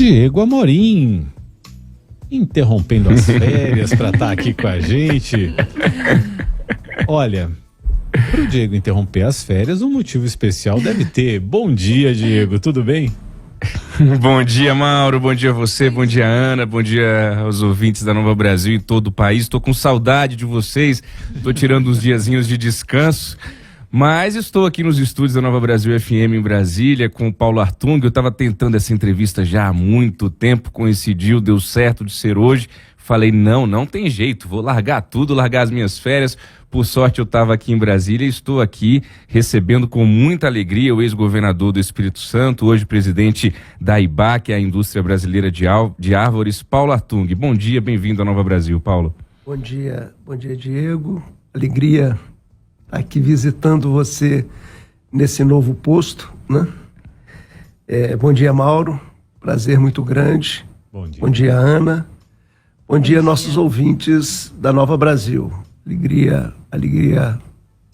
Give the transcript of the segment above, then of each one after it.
Diego Amorim, interrompendo as férias para estar aqui com a gente. Olha, para o Diego interromper as férias, um motivo especial deve ter. Bom dia, Diego, tudo bem? Bom dia, Mauro, bom dia a você, bom dia, Ana, bom dia aos ouvintes da Nova Brasil em todo o país. Estou com saudade de vocês, estou tirando uns diazinhos de descanso, mas estou aqui nos estúdios da Nova Brasil FM em Brasília com o Paulo Artung. Eu estava tentando essa entrevista já há muito tempo, coincidiu, deu certo de ser hoje. Falei, não tem jeito, vou largar tudo, largar as minhas férias. Por sorte eu estava aqui em Brasília e estou aqui recebendo com muita alegria o ex-governador do Espírito Santo, hoje presidente da IBA, que é a Indústria Brasileira de Árvores, Paulo Artung. Bom dia, bem-vindo à Nova Brasil, Paulo. Bom dia, Diego. Alegria estar aqui visitando você nesse novo posto, né? Bom dia, Mauro. Prazer muito grande. Bom dia, Ana. Bom dia, nossos ouvintes da Nova Brasil. Alegria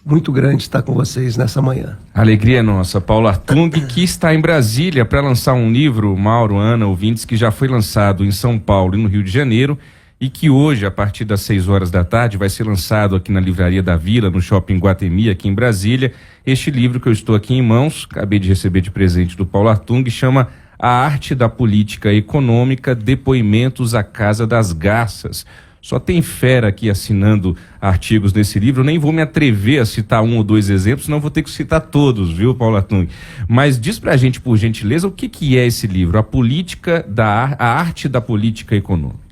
muito grande estar com vocês nessa manhã. Alegria nossa. Paulo Artung, que está em Brasília para lançar um livro, Mauro, Ana, ouvintes, que já foi lançado em São Paulo e no Rio de Janeiro e que hoje, a partir das 6 horas da tarde, vai ser lançado aqui na Livraria da Vila, no Shopping Guatemi, aqui em Brasília. Este livro que eu estou aqui em mãos, acabei de receber de presente do Paulo Artung, chama A Arte da Política Econômica, Depoimentos à Casa das Garças. Só tem fera aqui assinando artigos nesse livro, eu nem vou me atrever a citar um ou dois exemplos, senão vou ter que citar todos, viu, Paulo Artung? Mas diz pra gente, por gentileza, o que é esse livro, A Arte da Política Econômica?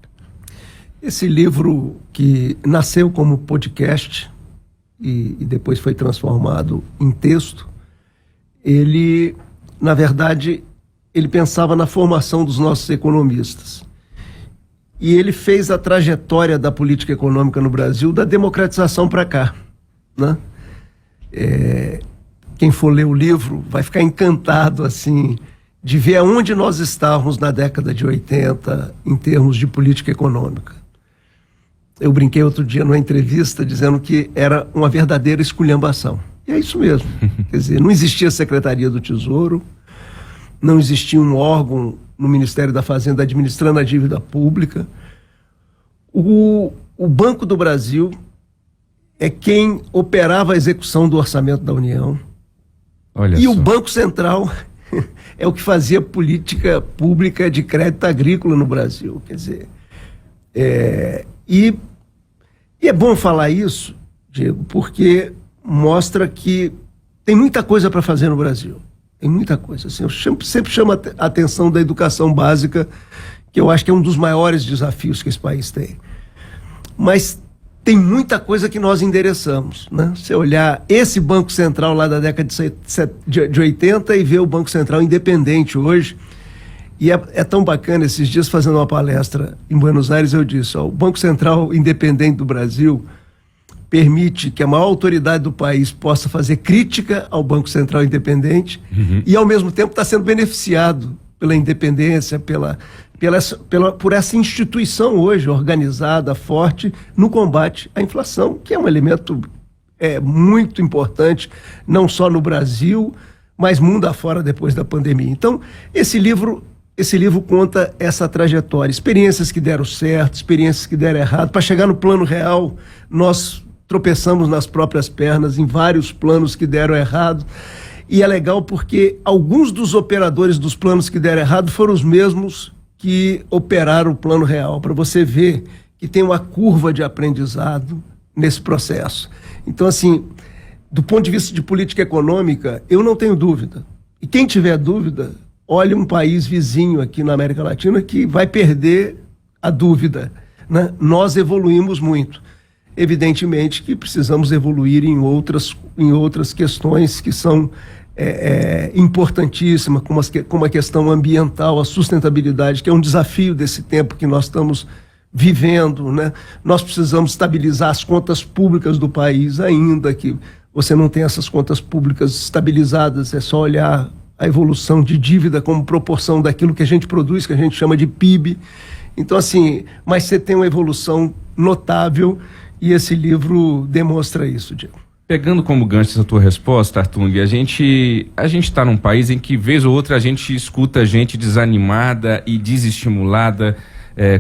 Esse livro, que nasceu como podcast e depois foi transformado em texto, ele, na verdade, ele pensava na formação dos nossos economistas. E ele fez a trajetória da política econômica no Brasil, da democratização para cá, né? Quem for ler o livro vai ficar encantado assim, de ver aonde nós estávamos na década de 80 em termos de política econômica. Eu brinquei outro dia numa entrevista dizendo que era uma verdadeira esculhambação. E é isso mesmo. Quer dizer, não existia Secretaria do Tesouro, não existia um órgão no Ministério da Fazenda administrando a dívida pública. O Banco do Brasil é quem operava a execução do orçamento da União. Olha e só. O Banco Central é o que fazia política pública de crédito agrícola no Brasil. Quer dizer, e é bom falar isso, Diego, porque mostra que tem muita coisa para fazer no Brasil. Tem muita coisa. Assim, eu sempre chamo a atenção da educação básica, que eu acho que é um dos maiores desafios que esse país tem. Mas tem muita coisa que nós endereçamos, né? Você olhar esse Banco Central lá da década de 80 e ver o Banco Central independente hoje. E é tão bacana, esses dias fazendo uma palestra em Buenos Aires, eu disse, o Banco Central independente do Brasil permite que a maior autoridade do país possa fazer crítica ao Banco Central independente e, ao mesmo tempo, está sendo beneficiado pela independência, por essa instituição hoje organizada, forte, no combate à inflação, que é um elemento muito importante, não só no Brasil, mas mundo afora depois da pandemia. Então, esse livro conta essa trajetória, experiências que deram certo, experiências que deram errado. Para chegar no plano real, nós tropeçamos nas próprias pernas em vários planos que deram errado. E é legal porque alguns dos operadores dos planos que deram errado foram os mesmos que operaram o plano real, para você ver que tem uma curva de aprendizado nesse processo. Então, assim, do ponto de vista de política econômica, eu não tenho dúvida. E quem tiver dúvida, olhe um país vizinho aqui na América Latina que vai perder a dúvida, né? Nós evoluímos muito. Evidentemente que precisamos evoluir em outras questões que são importantíssimas, como a questão ambiental, a sustentabilidade, que é um desafio desse tempo que nós estamos vivendo, né? Nós precisamos estabilizar as contas públicas do país, ainda que você não tenha essas contas públicas estabilizadas, é só olhar a evolução de dívida como proporção daquilo que a gente produz, que a gente chama de PIB. Então, assim, mas você tem uma evolução notável e esse livro demonstra isso, Diego. Pegando como gancho essa tua resposta, Artung, a gente está num país em que, vez ou outra, a gente escuta gente desanimada e desestimulada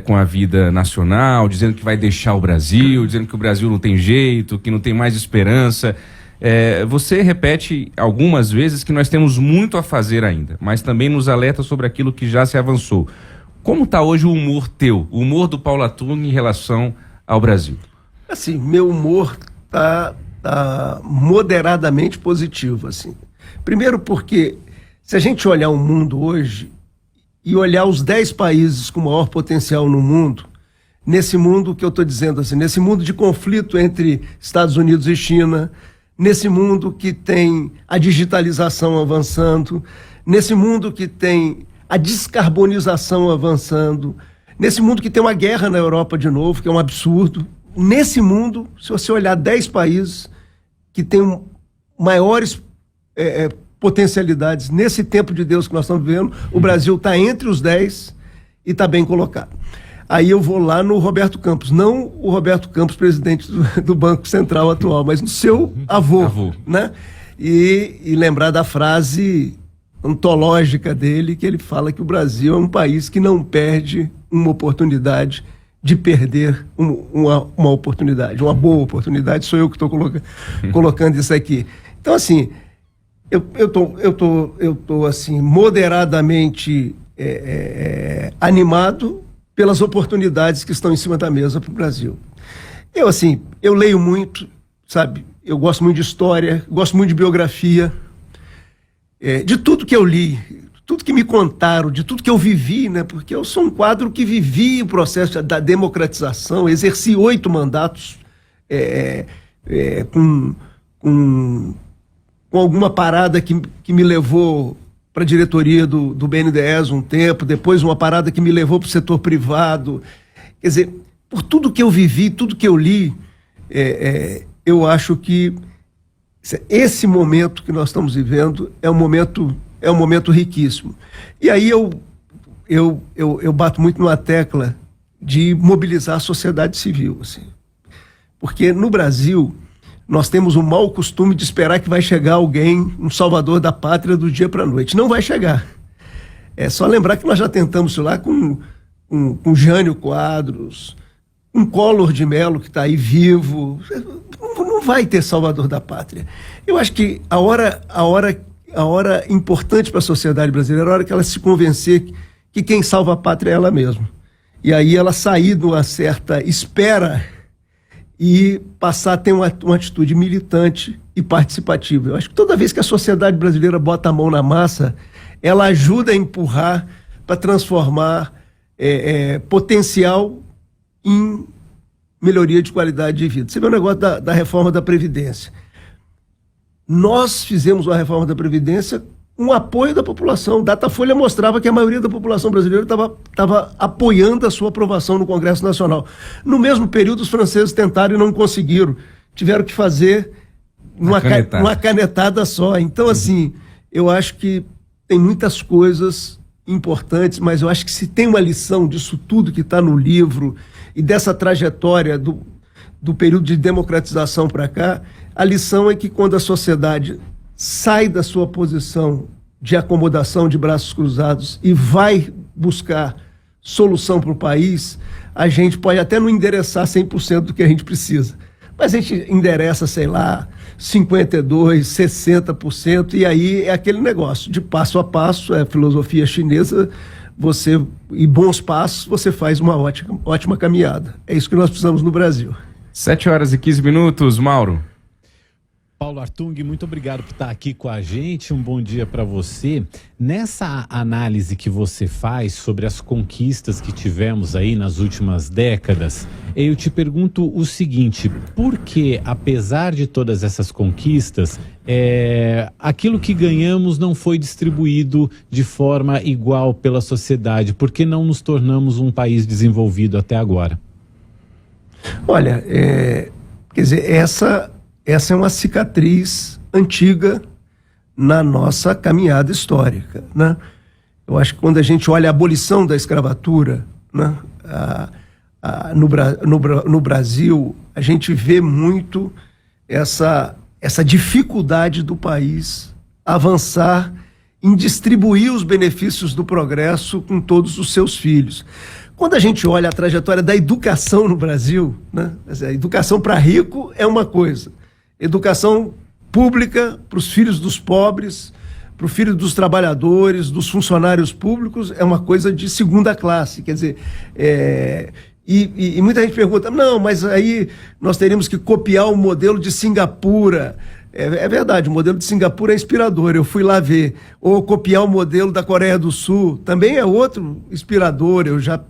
com a vida nacional, dizendo que vai deixar o Brasil, dizendo que o Brasil não tem jeito, que não tem mais esperança. Você repete algumas vezes que nós temos muito a fazer ainda, mas também nos alerta sobre aquilo que já se avançou. Como está hoje o humor teu, o humor do Paulo Artung em relação ao Brasil? Assim, meu humor está moderadamente positivo, assim. Primeiro porque, se a gente olhar o mundo hoje e olhar os 10 países com maior potencial no mundo, nesse mundo que eu estou dizendo assim, nesse mundo de conflito entre Estados Unidos e China, nesse mundo que tem a digitalização avançando, nesse mundo que tem a descarbonização avançando, nesse mundo que tem uma guerra na Europa de novo, que é um absurdo, nesse mundo, se você olhar 10 países que têm maiores potencialidades, nesse tempo de Deus que nós estamos vivendo, o Brasil está entre os 10 e está bem colocado. Aí eu vou lá no Roberto Campos, não o Roberto Campos, presidente do Banco Central atual, mas no seu avô. Né? E lembrar da frase antológica dele, que ele fala que o Brasil é um país que não perde uma oportunidade de perder uma oportunidade, uma boa oportunidade. Sou eu que estou colocando isso aqui. Então, assim, eu tô assim, moderadamente animado pelas oportunidades que estão em cima da mesa para o Brasil. Eu leio muito, sabe? Eu gosto muito de história, gosto muito de biografia, de tudo que eu li, tudo que me contaram, de tudo que eu vivi, né? Porque eu sou um quadro que vivi o processo da democratização, exerci 8 mandatos com alguma parada que me levou para a diretoria do BNDES um tempo, depois uma parada que me levou para o setor privado. Quer dizer, por tudo que eu vivi, tudo que eu li, eu acho que esse momento que nós estamos vivendo é um momento riquíssimo. E aí eu bato muito numa tecla de mobilizar a sociedade civil, assim. Porque no Brasil nós temos o mau costume de esperar que vai chegar alguém, um salvador da pátria do dia para a noite. Não vai chegar. É só lembrar que nós já tentamos isso lá com Jânio Quadros, um Collor de Mello que está aí vivo. Não vai ter salvador da pátria. Eu acho que a hora importante para a sociedade brasileira é a hora que ela se convencer que quem salva a pátria é ela mesma. E aí ela sair de uma certa espera e passar a ter uma atitude militante e participativa. Eu acho que toda vez que a sociedade brasileira bota a mão na massa, ela ajuda a empurrar para transformar potencial em melhoria de qualidade de vida. Você vê o negócio da reforma da Previdência. Nós fizemos uma reforma da Previdência com apoio da população. Datafolha mostrava que a maioria da população brasileira estava apoiando a sua aprovação no Congresso Nacional. No mesmo período, os franceses tentaram e não conseguiram. Tiveram que fazer uma canetada só. Então, assim, eu acho que tem muitas coisas importantes, mas eu acho que se tem uma lição disso tudo que está no livro e dessa trajetória do período de democratização para cá, a lição é que quando a sociedade sai da sua posição de acomodação, de braços cruzados, e vai buscar solução para o país, a gente pode até não endereçar 100% do que a gente precisa, mas a gente endereça, sei lá, 52%, 60%, e aí é aquele negócio, de passo a passo, é filosofia chinesa, e bons passos, você faz uma ótima caminhada. É isso que nós precisamos no Brasil. 7h15, Mauro. Paulo Artung, muito obrigado por estar aqui com a gente, um bom dia para você. Nessa análise que você faz sobre as conquistas que tivemos aí nas últimas décadas, eu te pergunto o seguinte: por que, apesar de todas essas conquistas, aquilo que ganhamos não foi distribuído de forma igual pela sociedade? Por que não nos tornamos um país desenvolvido até agora? Olha, quer dizer, essa é uma cicatriz antiga na nossa caminhada histórica, né? Eu acho que quando a gente olha a abolição da escravatura, né, no Brasil, a gente vê muito essa essa dificuldade do país avançar em distribuir os benefícios do progresso com todos os seus filhos. Quando a gente olha a trajetória da educação no Brasil, né, a educação para rico é uma coisa, educação pública para os filhos dos pobres, para o filho dos trabalhadores, dos funcionários públicos, é uma coisa de segunda classe. Quer dizer, e muita gente pergunta, não, mas aí nós teríamos que copiar o modelo de Singapura. É verdade, o modelo de Singapura é inspirador, eu fui lá ver. Ou copiar o modelo da Coreia do Sul, também é outro inspirador. Eu já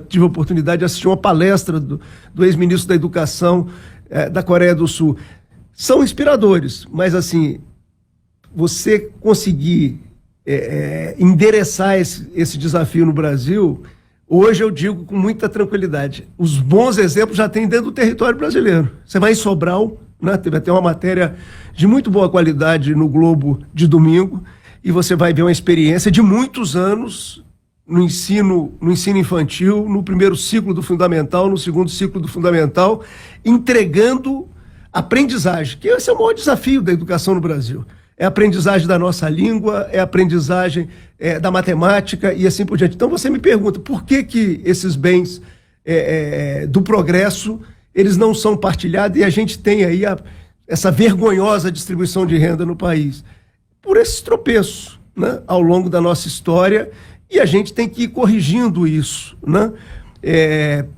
tive a oportunidade de assistir uma palestra do ex-ministro da Educação da Coreia do Sul. São inspiradores, mas assim, você conseguir endereçar esse desafio no Brasil, hoje eu digo com muita tranquilidade, os bons exemplos já tem dentro do território brasileiro. Você vai em Sobral, né, teve até uma matéria de muito boa qualidade no Globo de domingo, e você vai ver uma experiência de muitos anos no ensino infantil, no primeiro ciclo do fundamental, no segundo ciclo do fundamental, entregando aprendizagem, que esse é o maior desafio da educação no Brasil. É a aprendizagem da nossa língua, é a aprendizagem da matemática e assim por diante. Então você me pergunta, por que esses bens do progresso, eles não são partilhados e a gente tem aí essa vergonhosa distribuição de renda no país? Por esses tropeços, né, ao longo da nossa história, e a gente tem que ir corrigindo isso, né?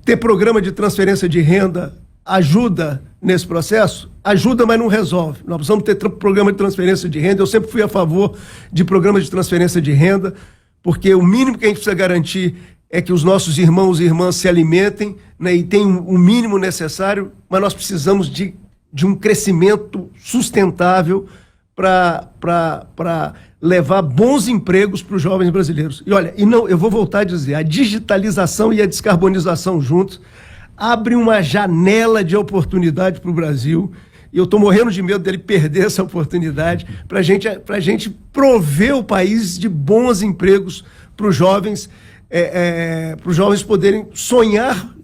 Ter programa de transferência de renda ajuda nesse processo? Ajuda, mas não resolve. Nós precisamos ter programa de transferência de renda. Eu sempre fui a favor de programa de transferência de renda, porque o mínimo que a gente precisa garantir é que os nossos irmãos e irmãs se alimentem, né, e tenham o mínimo necessário, mas nós precisamos de um crescimento sustentável para levar bons empregos para os jovens brasileiros. E olha, eu vou voltar a dizer, a digitalização e a descarbonização juntos abre uma janela de oportunidade para o Brasil, e eu estou morrendo de medo dele perder essa oportunidade, para a gente prover o país de bons empregos para os jovens poderem sonhar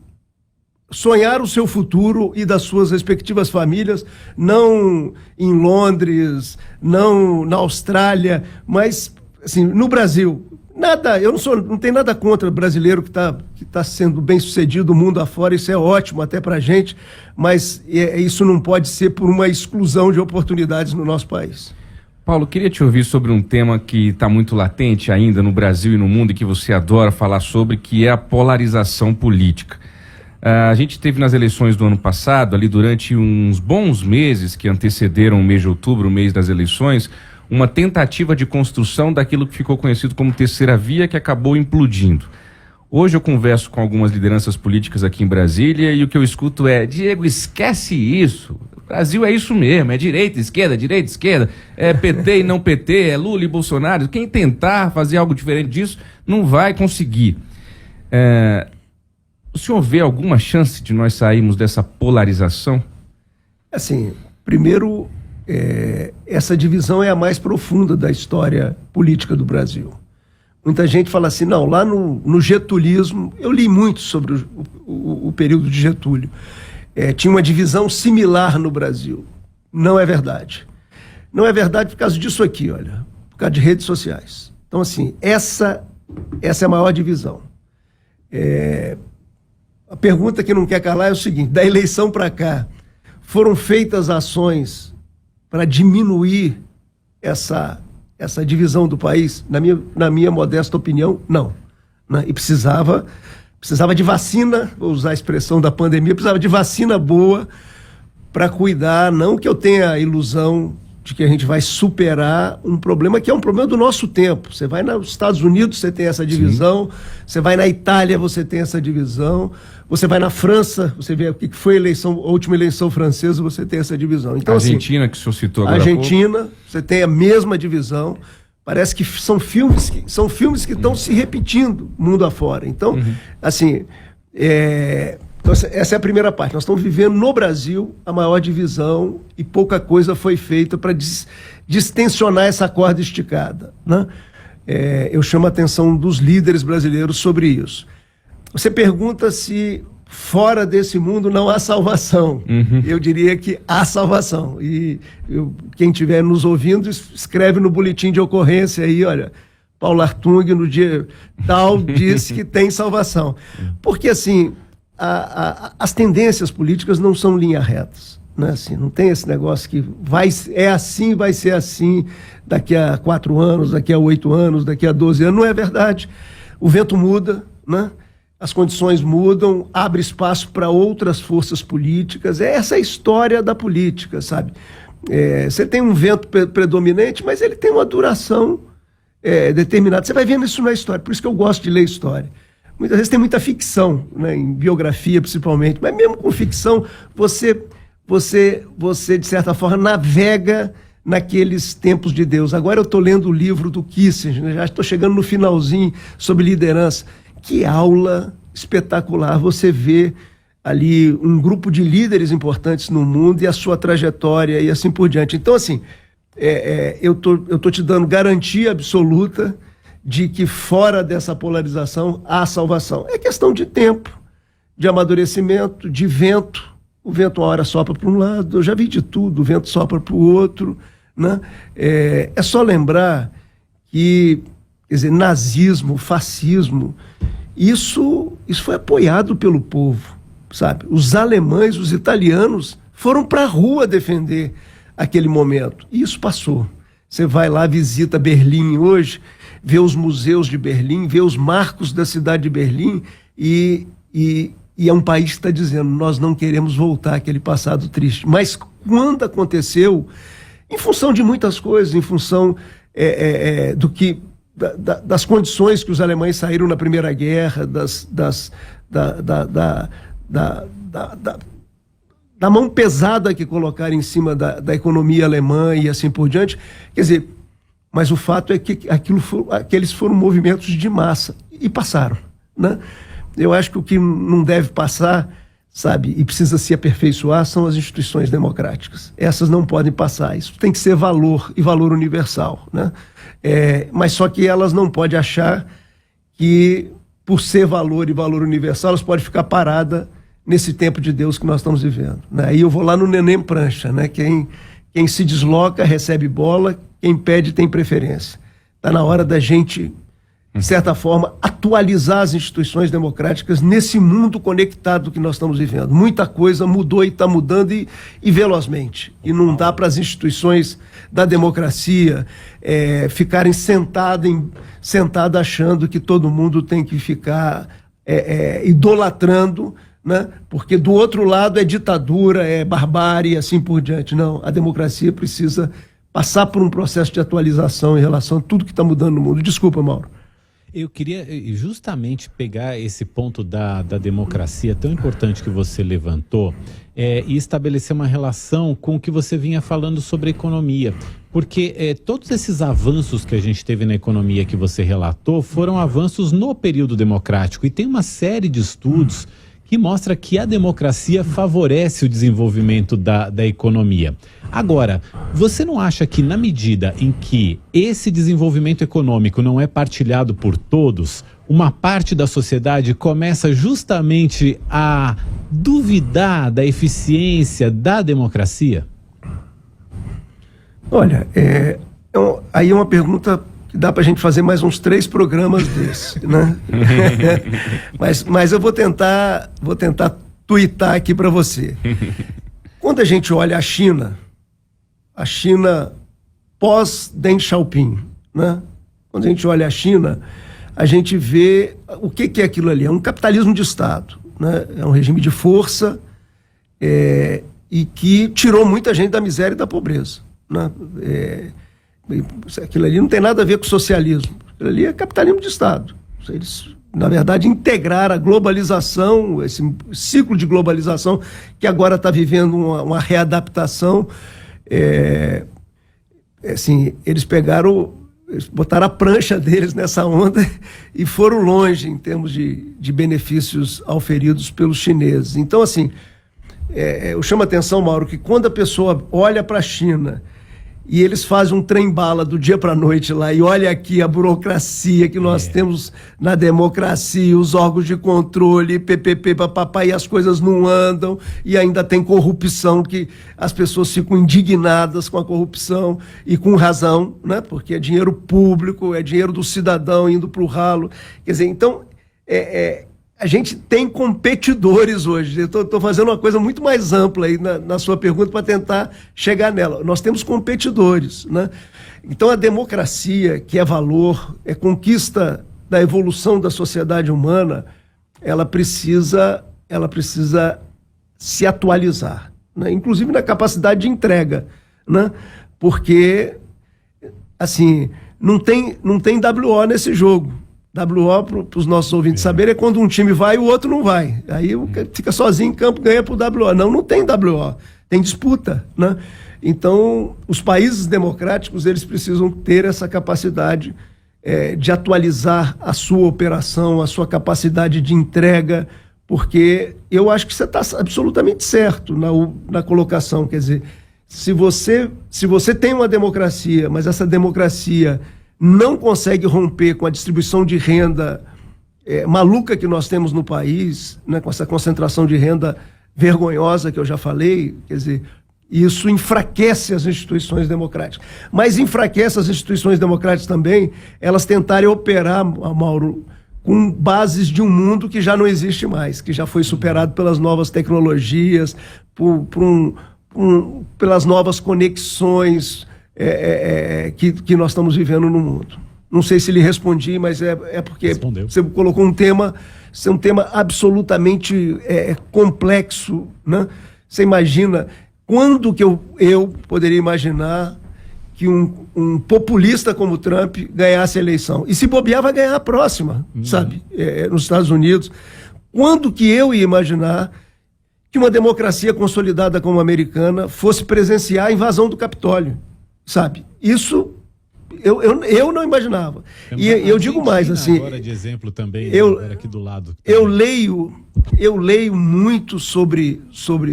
o seu futuro e das suas respectivas famílias, não em Londres, não na Austrália, mas assim, no Brasil. Não tem nada contra brasileiro que tá sendo bem sucedido mundo afora, isso é ótimo até pra gente, mas isso não pode ser por uma exclusão de oportunidades no nosso país. Paulo, queria te ouvir sobre um tema que está muito latente ainda no Brasil e no mundo e que você adora falar sobre, que é a polarização política. A gente teve nas eleições do ano passado, ali durante uns bons meses que antecederam o mês de outubro, o mês das eleições, uma tentativa de construção daquilo que ficou conhecido como terceira via, que acabou implodindo. Hoje eu converso com algumas lideranças políticas aqui em Brasília e o que eu escuto é: Diego, esquece isso. O Brasil é isso mesmo, é direita, esquerda, é PT e não PT, é Lula e Bolsonaro. Quem tentar fazer algo diferente disso não vai conseguir. O senhor vê alguma chance de nós sairmos dessa polarização? Assim, primeiro, essa divisão é a mais profunda da história política do Brasil. Muita gente fala assim, não, lá no getulismo, eu li muito sobre o período de Getúlio, tinha uma divisão similar no Brasil. Não é verdade. Não é verdade por causa disso aqui, olha, por causa de redes sociais. Então, assim, essa é a maior divisão. A pergunta que não quer calar é o seguinte: da eleição para cá, foram feitas ações para diminuir essa divisão do país? Na minha modesta opinião, não. Né? E precisava de vacina, vou usar a expressão da pandemia, precisava de vacina boa para cuidar, não que eu tenha a ilusão de que a gente vai superar um problema que é um problema do nosso tempo. Você vai nos Estados Unidos, você tem essa divisão. Sim. Você vai na Itália, você tem essa divisão. Você vai na França, você vê o que foi a última eleição francesa, você tem essa divisão. Então, Argentina, assim, que o senhor citou agora. Argentina, você tem a mesma divisão. Parece que são filmes que estão se repetindo mundo afora. Então, assim, então, essa é a primeira parte. Nós estamos vivendo no Brasil a maior divisão e pouca coisa foi feita para distensionar essa corda esticada, né? Eu chamo a atenção dos líderes brasileiros sobre isso. Você pergunta se fora desse mundo não há salvação. Eu diria que há salvação. E quem estiver nos ouvindo, escreve no boletim de ocorrência aí, olha, Paulo Hartung no dia tal disse que tem salvação. Porque assim, as tendências políticas não são linhas retas. Né? Assim, não tem esse negócio que vai ser assim daqui a 4 anos, daqui a 8 anos, daqui a 12 anos. Não é verdade. O vento muda, né? As condições mudam, abre espaço para outras forças políticas. Essa é a história da política, sabe? Você tem um vento predominante, mas ele tem uma duração determinada. Você vai vendo isso na história, por isso que eu gosto de ler história. Muitas vezes tem muita ficção, né, em biografia principalmente, mas mesmo com ficção, você de certa forma, navega naqueles tempos de Deus. Agora eu estou lendo o livro do Kissinger, né, já estou chegando no finalzinho, sobre liderança. Que aula espetacular você vê ali um grupo de líderes importantes no mundo e a sua trajetória e assim por diante. Então, assim, eu tô te dando garantia absoluta de que fora dessa polarização há salvação. É questão de tempo, de amadurecimento, de vento. O vento uma hora sopra para um lado, eu já vi de tudo, o vento sopra para o outro. Né? É só lembrar que, quer dizer, nazismo, fascismo, isso foi apoiado pelo povo, sabe? Os alemães, os italianos foram para a rua defender aquele momento. E isso passou. Você vai lá, visita Berlim hoje, vê os museus de Berlim, vê os marcos da cidade de Berlim e é um país que está dizendo, nós não queremos voltar àquele passado triste. Mas quando aconteceu, em função de muitas coisas, em função das condições que os alemães saíram na Primeira Guerra, da mão pesada que colocaram em cima da economia alemã e assim por diante. Quer dizer, mas o fato é que aqueles foram movimentos de massa e passaram, né? Eu acho que o que não deve passar, sabe, e precisa se aperfeiçoar são as instituições democráticas. Essas não podem passar. Isso tem que ser valor e valor universal, né? Mas só que elas não podem achar que, por ser valor e valor universal, elas podem ficar paradas nesse tempo de Deus que nós estamos vivendo, né? Aí eu vou lá no neném prancha, né? Quem se desloca recebe bola, quem pede tem preferência. Está na hora da gente, de certa forma, atualizar as instituições democráticas nesse mundo conectado que nós estamos vivendo. Muita coisa mudou e está mudando e velozmente. E não dá para as instituições da democracia ficarem sentadas achando que todo mundo tem que ficar idolatrando, né? Porque do outro lado é ditadura, é barbárie e assim por diante. Não, a democracia precisa passar por um processo de atualização em relação a tudo que está mudando no mundo. Desculpa, Mauro. Eu queria justamente pegar esse ponto da democracia tão importante que você levantou e estabelecer uma relação com o que você vinha falando sobre a economia. Porque todos esses avanços que a gente teve na economia que você relatou foram avanços no período democrático. E tem uma série de estudos que mostra que a democracia favorece o desenvolvimento da economia. Agora, você não acha que na medida em que esse desenvolvimento econômico não é partilhado por todos, uma parte da sociedade começa justamente a duvidar da eficiência da democracia? Olha, aí é uma pergunta que dá para a gente fazer mais uns 3 programas desses, né? mas eu vou tentar tuitar aqui para você. Quando a gente olha a China pós-Deng Xiaoping, né? Quando a gente olha a China, a gente vê o que é aquilo ali. É um capitalismo de Estado, né? É um regime de força e que tirou muita gente da miséria e da pobreza, né? Aquilo ali não tem nada a ver com socialismo. Aquilo ali é capitalismo de Estado. Eles, na verdade, integraram a globalização, esse ciclo de globalização que agora está vivendo uma readaptação. Assim, eles botaram a prancha deles nessa onda e foram longe em termos de benefícios auferidos pelos chineses. Então, assim, eu chamo a atenção, Mauro, que quando a pessoa olha para a China e eles fazem um trem-bala do dia para a noite lá, e olha aqui a burocracia que nós temos na democracia, os órgãos de controle, PPP, papapá, e as coisas não andam, e ainda tem corrupção, que as pessoas ficam indignadas com a corrupção, e com razão, né? Porque é dinheiro público, é dinheiro do cidadão indo para o ralo. Quer dizer, então, a gente tem competidores hoje. Eu estou fazendo uma coisa muito mais ampla aí na sua pergunta para tentar chegar nela. Nós temos competidores, né? Então a democracia, que é valor, é conquista da evolução da sociedade humana, ela precisa se atualizar, né? Inclusive na capacidade de entrega, né? Porque, assim, não tem WO nesse jogo. WO, para os nossos ouvintes saberem, é quando um time vai e o outro não vai. Aí fica sozinho em campo, ganha por WO. Não tem WO, tem disputa, né? Então, os países democráticos, eles precisam ter essa capacidade de atualizar a sua operação, a sua capacidade de entrega, porque eu acho que você está absolutamente certo na colocação. Quer dizer, se você tem uma democracia, mas essa democracia não consegue romper com a distribuição de renda maluca que nós temos no país, né, com essa concentração de renda vergonhosa que eu já falei, quer dizer, isso enfraquece as instituições democráticas. Mas enfraquece as instituições democráticas também, elas tentarem operar, Mauro, com bases de um mundo que já não existe mais, que já foi superado pelas novas tecnologias, pelas novas conexões que nós estamos vivendo no mundo. Não sei se lhe respondi, mas é porque Respondeu. Você colocou um tema absolutamente complexo, né? Você imagina, quando que eu poderia imaginar que um populista como Trump ganhasse a eleição? E se bobear, vai ganhar a próxima, sabe? Nos Estados Unidos. Quando que eu ia imaginar que uma democracia consolidada como a americana fosse presenciar a invasão do Capitólio? Sabe? Isso eu não imaginava. E eu digo mais, assim, agora de exemplo também, agora aqui do lado. Eu leio muito sobre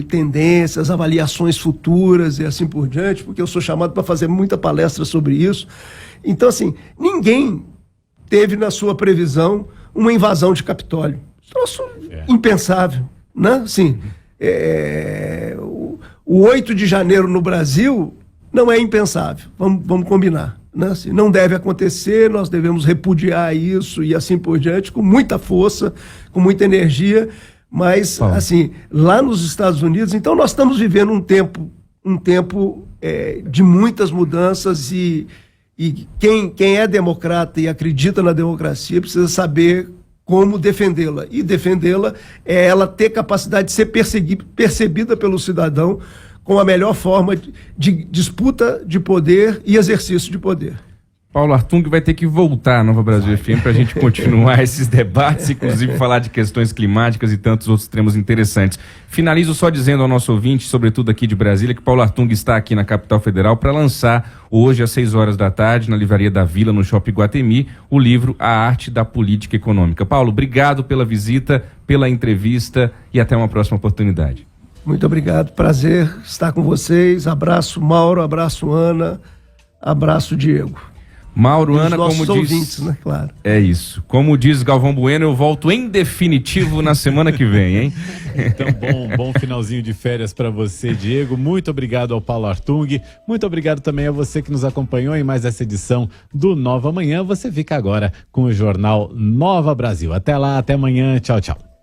tendências, avaliações futuras e assim por diante, porque eu sou chamado para fazer muita palestra sobre isso. Então, assim, ninguém teve na sua previsão uma invasão de Capitólio. Isso é impensável, né? Assim, o 8 de janeiro no Brasil não é impensável, vamos combinar, né? Assim, não deve acontecer, nós devemos repudiar isso e assim por diante, com muita força, com muita energia, mas, assim, lá nos Estados Unidos, então nós estamos vivendo um tempo de muitas mudanças e quem é democrata e acredita na democracia precisa saber como defendê-la. E defendê-la é ela ter capacidade de ser percebida pelo cidadão com a melhor forma de disputa de poder e exercício de poder. Paulo Artung vai ter que voltar à Nova Brasil FM para a gente continuar esses debates, inclusive falar de questões climáticas e tantos outros temas interessantes. Finalizo só dizendo ao nosso ouvinte, sobretudo aqui de Brasília, que Paulo Artung está aqui na capital federal para lançar hoje às 6 horas da tarde, na Livraria da Vila, no Shopping Guatemi, o livro A Arte da Política Econômica. Paulo, obrigado pela visita, pela entrevista e até uma próxima oportunidade. Muito obrigado, prazer estar com vocês. Abraço, Mauro, abraço, Ana, abraço, Diego. Mauro, Ana, como diz... ouvintes, né? Claro. É isso. Como diz Galvão Bueno, eu volto em definitivo na semana que vem, hein? Então, bom finalzinho de férias para você, Diego. Muito obrigado ao Paulo Artung. Muito obrigado também a você que nos acompanhou em mais essa edição do Nova Manhã. Você fica agora com o jornal Nova Brasil. Até lá, até amanhã. Tchau, tchau.